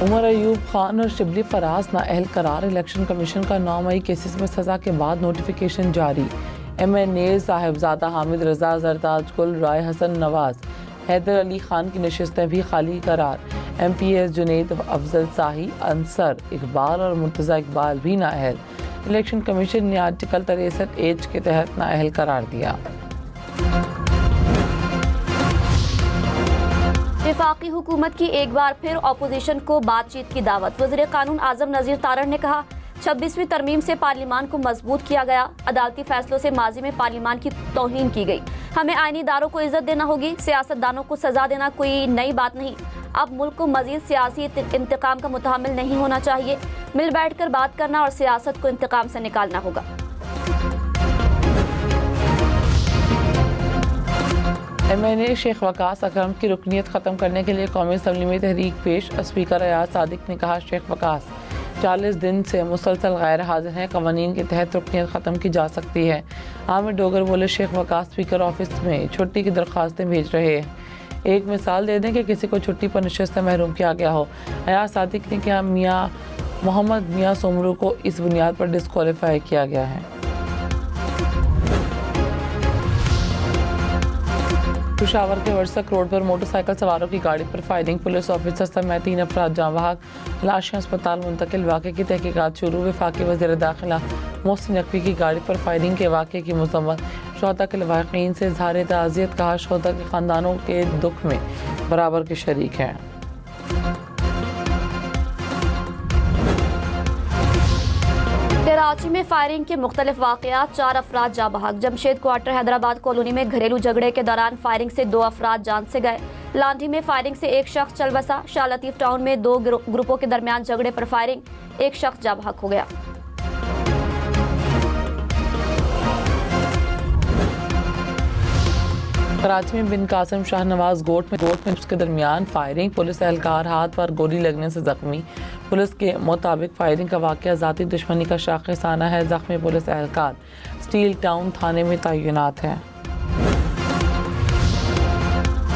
उमर अयूब खान और शिबली फराज नाअहल करार। Election commission का 9 मई केसेस में सज़ा के बाद नोटिफिकेशन जारी। MNA साहिबजादा हामिद रजा, जरताज गुल, राय हसन नवाज, हैदर अली खान की नशिस्तें भी खाली करार। MPS जुनैद, अफजल शाही, अंसर इकबाल और मुर्तज़ा इकबाल भी नाअहल। इलेक्शन कमीशन ने आर्टिकल 63H के तहत नाअहल करार दिया। वफाकी हुकूमत की एक बार फिर अपोजिशन को बातचीत की दावत। वज़ीर कानून आज़म नज़ीर तारड़ ने कहा, 26वीं तरमीम से पार्लिमान को मजबूत किया गया। अदालती फैसलों से माजी में पार्लिमान की तौहीन की गई। हमें आईनी इदारों को इज्जत देना होगी। सियासतदानों को सजा देना कोई नई बात नहीं। अब मुल्क को मजीद सियासी इंतकाम का मुतहम्मिल नहीं होना चाहिए। मिल बैठ कर बात करना और सियासत को इंतकाम से निकालना होगा। MNA शेख वकास अकरम की रुकनीत ख़त्म करने के लिए कौमी असम्बली में तहरीक पेश। स्पीकर अयाज सादिक ने कहा, शेख वकास 40 दिन से मुसलसल गैर हाजिर हैं। कवानीन के तहत रुकनीत ख़त्म की जा सकती है। आमिर डोगर बोले, शेख वकास स्पीकर ऑफिस में छुट्टी की दरख्वास्तें भेज रहे हैं। एक मिसाल दे दें कि किसी को छुट्टी पर नशिस्त से महरूम किया गया हो। अयाज सादिक ने कहा, मोहम्मद मियाँ सोमरू को इस बुनियाद पर डिस्क्वालीफाई किया गया है। पेशावर के वर्सक रोड पर मोटरसाइकिल सवारों की गाड़ी पर फायरिंग। पुलिस ऑफिसर समेत 3 अफराद जाँ बहक, लाशें अस्पताल मुंतकिल। वाक़े की तहकीकात शुरू। वफाकी वज़ीर दाखिला मोहसिन नकवी की गाड़ी पर फायरिंग के वाक़े की मज़म्मत। शोहदा के लवाहिकीन से इज़हार ताज़ियत। कहा, शोहदा के ख़ानदानों के दुख में बराबर के शरीक हैं। कराची में फायरिंग के मुख्तलिफ वाक़यात। 4 अफराद जाँ बहक। जमशेद क्वार्टर हैदराबाद कॉलोनी में घरेलू झगड़े के दौरान फायरिंग से 2 अफराद जान से गए। लांडी में फायरिंग से 1 शख्स चल बसा। शाह लतीफ़ टाउन में 2 ग्रुपों के दरमियान झगड़े पर फायरिंग, 1 शख्स जाँ बहक हो गया। कराची में बिन कासिम शाहनवाज गोट में उसके दरमियान फायरिंग। पुलिस एहलकार हाथ पर गोली लगने से जख्मी। पुलिस के मुताबिक फायरिंग का वाक़या ज़ाती दुश्मनी का शाखिसाना है। जख्मी पुलिस एहलकार स्टील टाउन थाने में तैनात हैं।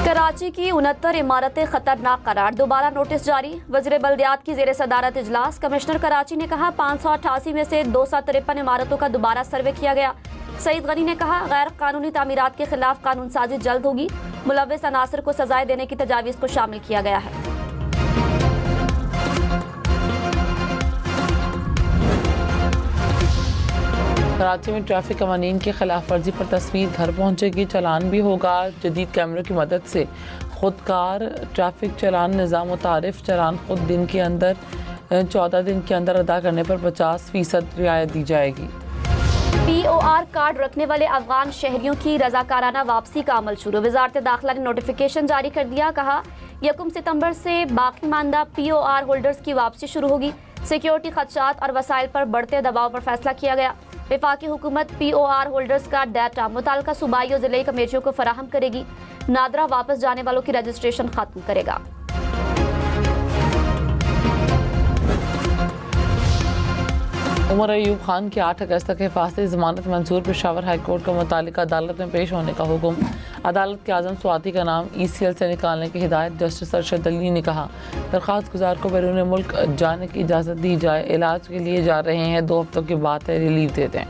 कराची की 69 इमारतें खतरनाक करार। दोबारा नोटिस जारी। वज़ीर बल्दियात की ज़ेर सदारत इजलास। कमिश्नर कराची ने कहा, 588 में से 253 इमारतों का दोबारा सर्वे किया गया। सईद गनी ने कहा, गैर कानूनी तामीरात के खिलाफ कानून साजी जल्द होगी। मुलव्विस अनासर को सजाएं देने की तजावीज़ को शामिल किया गया है। कराची में ट्रैफिक कवानीन की खिलाफ वर्जी पर तस्वीर घर पहुंचेगी। चालान भी होगा। जदीद कैमरों की मदद से खुदकार ट्रैफिक चालान निज़ाम मुतारिफ। चालान खुद दिन के अंदर 14 दिन के अंदर अदा करने पर 50% रियायत दी जाएगी। POR कार्ड रखने वाले अफगान शहरियों की रजाकाराना वापसी का अमल शुरू। वजारत दाखिला ने नोटिफिकेशन जारी कर दिया। कहा, 1 सितंबर से बाकी मानदा POR होल्डर्स की वापसी शुरू होगी। सिक्योरिटी खदशात और वसाइल पर बढ़ते दबाव पर फैसला किया गया। वफाकी हुकूमत POR होल्डर्स का डाटा मुताल्लिका सूबाई और ज़िले कमेटियों को फराहम करेगी। नादरा वापस जाने वालों की रजिस्ट्रेशन खत्म करेगा। उमर अयूब खान की 8 अगस्त तक हिफाजती ज़मानत मंजूर। पेशावर हाई कोर्ट का मुतालिका अदालत में पेश होने का हुक्म। अदालत के आज़म स्वाति का नाम ECL से निकालने की हिदायत। जस्टिस अरशद अली ने कहा, दरख्वास्त गुजार को बैरून मुल्क जाने की इजाज़त दी जाए। इलाज के लिए जा रहे हैं, 2 हफ्तों की बात है, रिलीव दे दें।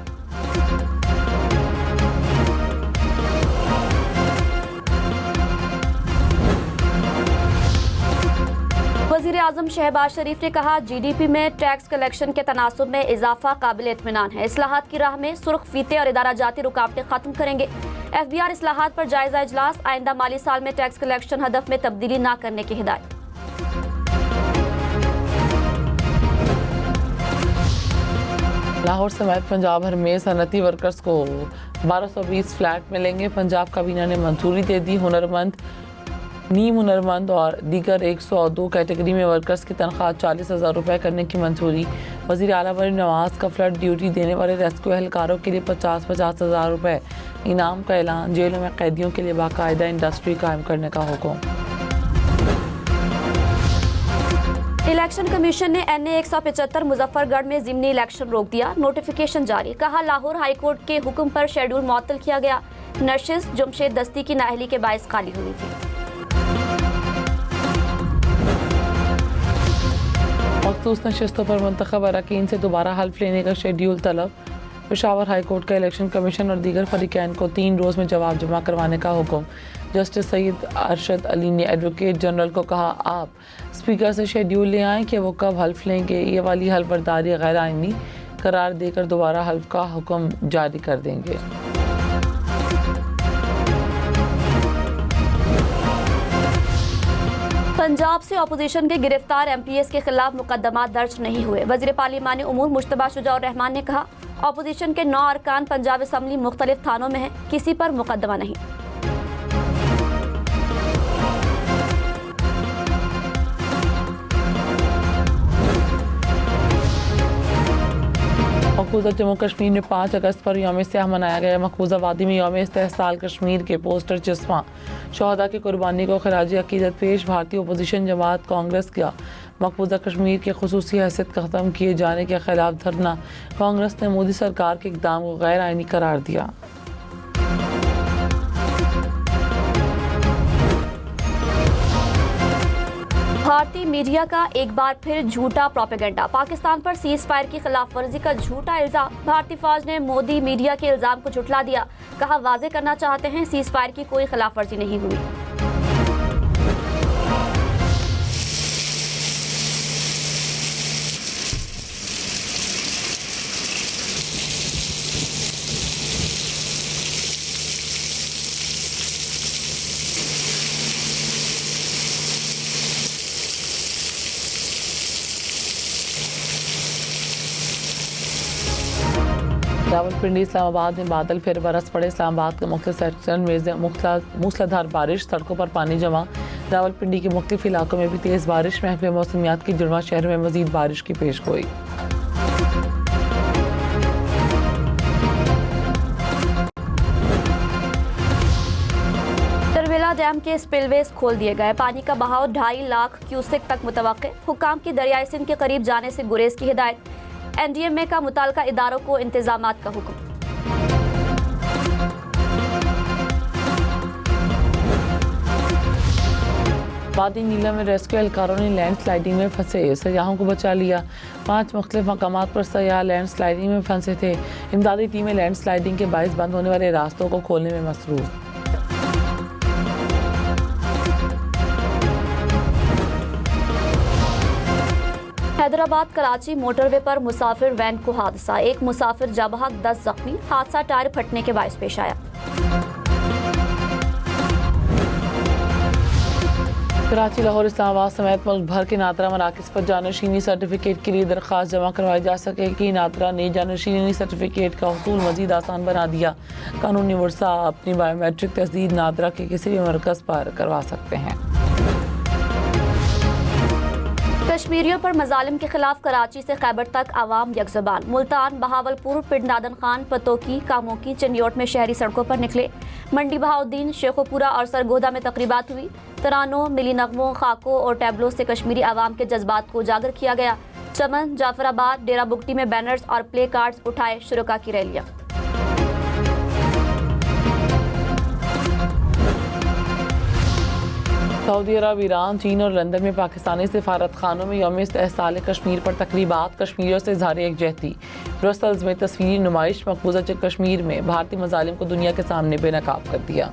वज़ीर आज़म शहबाज शरीफ ने कहा, GDP में टैक्स कलेक्शन के तनासुब में इजाफा काबिल इत्मीनान है। इस्लाहात की राह में सुर्ख फीते और इदारा जाती रुकावटें खत्म करेंगे। FBR इस्लाहात पर जायजा इजलास। आइंदा माली साल में टैक्स कलेक्शन हदफ में तब्दीली न करने की हिदायत। लाहौर समेत पंजाब भर में सनती वर्कर्स को 1220 फ्लैट मिलेंगे। पंजाब काबीना ने मंजूरी दे दी। हुनरमंद, नीम हुनरमंद और दीगर 102 कैटेगरी में वर्कर्स की तनख्वाह 40,000 रुपये करने की मंजूरी। वज़ीर आला मरीम नवाज का फ्लड ड्यूटी देने वाले रेस्क्यू एहलकारों के लिए 50,000 रुपये इनाम का ऐलान। जेलों में कैदियों के लिए बाकायदा इंडस्ट्री कायम करने का हुक्म। इलेक्शन कमीशन ने NA 175 मुजफ्फरगढ़ में ज़िमनी इलेक्शन रोक दिया। नोटिफिकेशन जारी। कहा, लाहौर हाई कोर्ट के हुक्म पर शेड्यूल मुअत्तल किया गया। नशिस्त जमशेद दस्ती की नाअहली के बायस खाली हुई थी। मखसूस नशस्तों पर मुंतखब अरकान से दोबारा हल्फ लेने का शेड्यूल तलब। पेशावर हाई कोर्ट का इलेक्शन कमीशन और दीगर फरीकैन को 3 रोज़ में जवाब जमा करवाने का हुक्म। जस्टिस सईद अरशद अली ने एडवोकेट जनरल को कहा, आप स्पीकर से शेड्यूल ले आएँ कि वो कब हल्फ लेंगे। ये वाली हल्फ बर्दारी गैर आइनी करार देकर दोबारा हल्फ का हुक्म जारी कर देंगे। पंजाब से अपोजिशन के गिरफ्तार एमपीएस के खिलाफ मुकदमा दर्ज नहीं हुए। वज़ीर पार्लिमानी उमूर मुश्तबा शुजाउर रहमान ने कहा, अपोजिशन के 9 अरकान पंजाब असम्बली मुख्तलिफ थानों में हैं, किसी पर मुकदमा नहीं। मकबूजा जम्मू कश्मीर में 5 अगस्त पर यौम स्याह मनाया गया। मकबूजा वादी में यौम इस्तेहसाल कश्मीर के पोस्टर चिस्मा शहदा की कुर्बानी को खराज अकीदत पेश। भारतीय अपोजिशन जमात कांग्रेस का मकबूजा कश्मीर के खुसूसी हैसियत ख़त्म किए जाने के खिलाफ धरना। कांग्रेस ने मोदी सरकार के इक़दाम को गैर आइनी करार दिया। भारतीय मीडिया का एक बार फिर झूठा प्रोपेगेंडा। पाकिस्तान पर सीज फायर की खिलाफ वर्जी का झूठा इल्जाम। भारतीय फौज ने मोदी मीडिया के इल्जाम को झुठला दिया। कहा, वाजे करना चाहते हैं सीज फायर की कोई खिलाफ वर्जी नहीं हुई। रावलपिंडी इस्लामाबाद में बादल फिर बरस पड़े। इस्लामाबाद के मुख्तलिफ सेक्शन में मूसलाधार बारिश, सड़कों पर पानी जमा। रावलपिंडी के मुख्तलिफ इलाकों में भी तेज़ बारिश। महकमे मौसमियात की जुड़वा शहर में मजीद बारिश की पेश गोई। तरवेला डैम के स्पिलवेज खोल दिए गए। पानी का बहाव 2.5 लाख क्यूसेक तक मुतवक्के। हुक्काम की दरियाई सिंध के करीब जाने से गुरेज की हिदायत। एनडीएमए का मुताल्लिका इदारों को इंतजामात का हुक्म। वादी नीला में रेस्क्यू एहलकारों ने लैंड स्लाइडिंग में फंसे सयाहों को बचा लिया। 5 मुख्तलिफ मकामात पर सयाह लैंड स्लाइडिंग में फंसे थे। इमदादी टीमें लैंड स्लाइडिंग के बाइस बंद होने वाले रास्तों को खोलने में मसरूफ। हैदराबाद कराची मोटरवे पर मुसाफिर वैन को हादसा। एक मुसाफिर जबहक 10 जख्मी। हादसा टायर फटने के बायस पेश आया। कराची, लाहौर, इस्लामाबाद समेत मुल्क भर के नादरा मराकज़ पर जानशीनी सर्टिफिकेट के लिए दरख्वास्त जमा करवाई जा सकेगी। नादरा ने जानशीनी सर्टिफिकेट का हसूल मजीद आसान बना दिया। कानूनी वर्सा अपनी बायोमेट्रिक तस्दीद नादरा के किसी भी मरकज़ पर करवा सकते हैं। कश्मीरियों पर मजालिम के खिलाफ कराची से खैबर तक आवाम यकज़बान। मुल्तान, बहावलपुर, पिंडनादन खान, पतोकी, कामोकी, चिन्योट में शहरी सड़कों पर निकले। मंडी बहाउद्दीन, शेखोपुरा और सरगोदा में तकरीबात हुई। तरानों, मिली नगमों, खाकों और टैबलों से कश्मीरी आवाम के जज्बात को उजागर किया गया। चमन, जाफराबाद, डेरा बुगटी में बैनर्स और प्ले कार्ड्स उठाए शुरका की रैलियां। सऊदी अरब, ईरान, चीन और लंदन में पाकिस्तानी सिफारत खानों में यौम इस्तेहसाल कश्मीर पर तकरीबात। कश्मीरियों से इज़हार यकजहती। ब्रसल्स में तस्वीरी नुमाइश। मकबूजा कश्मीर में भारतीय मजालिम को दुनिया के सामने बेनकाब कर दिया।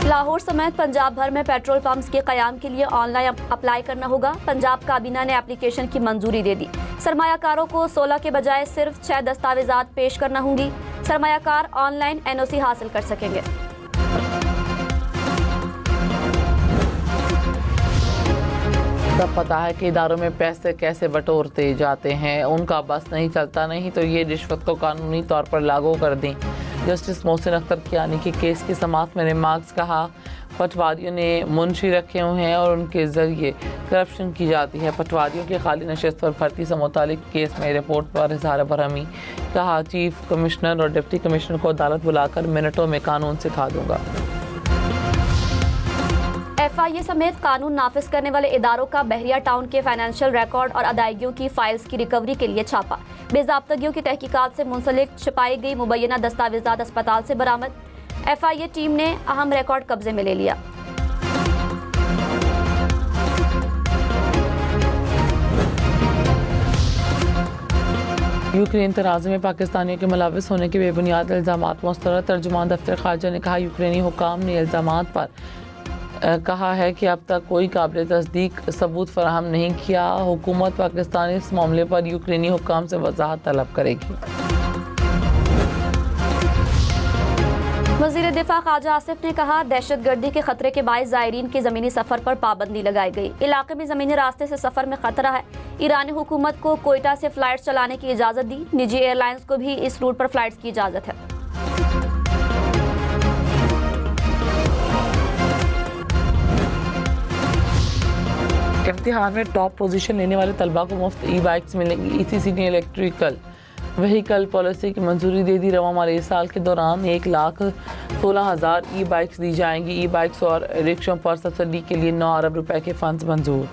लाहौर समेत पंजाब भर में पेट्रोल पंप्स के क़याम के लिए ऑनलाइन अप्लाई करना होगा। पंजाब काबीना ने एप्लीकेशन की मंजूरी दे दी। सरमायाकारों को 16 के बजाय सिर्फ 6 दस्तावेजात पेश करना होंगी। सरमायाकार ऑनलाइन एनओसी हासिल कर सकेंगे। सब पता है कि इदारों में पैसे कैसे बटोरते जाते हैं, उनका बस नहीं चलता। नहीं तो ये रिश्वत को कानूनी तौर पर लागू कर दें। जस्टिस मोहसिन अख्तर कियानी के केस की समाअत में रिमार्क्स कहा, पटवारियों ने मुंशी रखे हुए हैं और उनके ज़रिए करप्शन की जाती है। पटवारियों की खाली नशस्त पर भर्ती से मुतालिक केस में रिपोर्ट पर इज़हार बरहमी। कहा, चीफ कमिश्नर और डिप्टी कमिश्नर को अदालत बुलाकर मिनटों में कानून सिखा दूंगा। FIA समेत कानून नाफिज करने वाले इदारों का बहरिया टाउन के फाइनेंशियल रिकॉर्ड और अदायगियों की फाइल्स की रिकवरी के लिए छापा। बेज़ाब्तगियों की तहकीकात से मुंसलिक छिपाई गई मुबैना दस्तावेजात अस्पताल से बरामद। FIA टीम ने अहम रिकॉर्ड कब्जे में ले लिया। यूक्रेन तनाज़े में पाकिस्तानियों के मुलविस होने के बेबुनियाद इल्ज़ामात मुस्तरद। तर्जुमान दफ्तर खारजा ने कहा, यूक्रेनी हुकाम ने इल्ज़ामात पर कहा है कि अब तक कोई काबिल तस्दीक सबूत फराहम नहीं किया। हुकूमत पाकिस्तान इस मामले पर यूक्रेनी हुकाम से वजाहत तलब करेगी। वज़ीर दिफा ख्वाजा आसिफ ने कहा, दहशतगर्दी के खतरे के बायस ज़ायरीन के ज़मीनी सफ़र पर पाबंदी लगाई गई। इलाके में ज़मीनी रास्ते से सफ़र में खतरा है। ईरानी हुकूमत को कोयटा से फ़्लाइट्स चलाने की इजाज़त दी। निजी एयरलाइंस को भी इस रूट पर फ़्लाइट्स की इजाज़त है। इम्तिहान में टॉप पोजीशन लेने वाले तलबा को मुफ्त ई-बाइक्स मिलेंगी। ECC ने इलेक्ट्रिकल व्हीकल पॉलिसी की मंजूरी दे दी। रवा माली साल के दौरान 1,16,000 ई-बाइक्स दी जाएंगी। ई-बाइक्स और रिक्शों पर सब्सिडी के लिए 9 अरब रुपए के फंड्स मंजूर।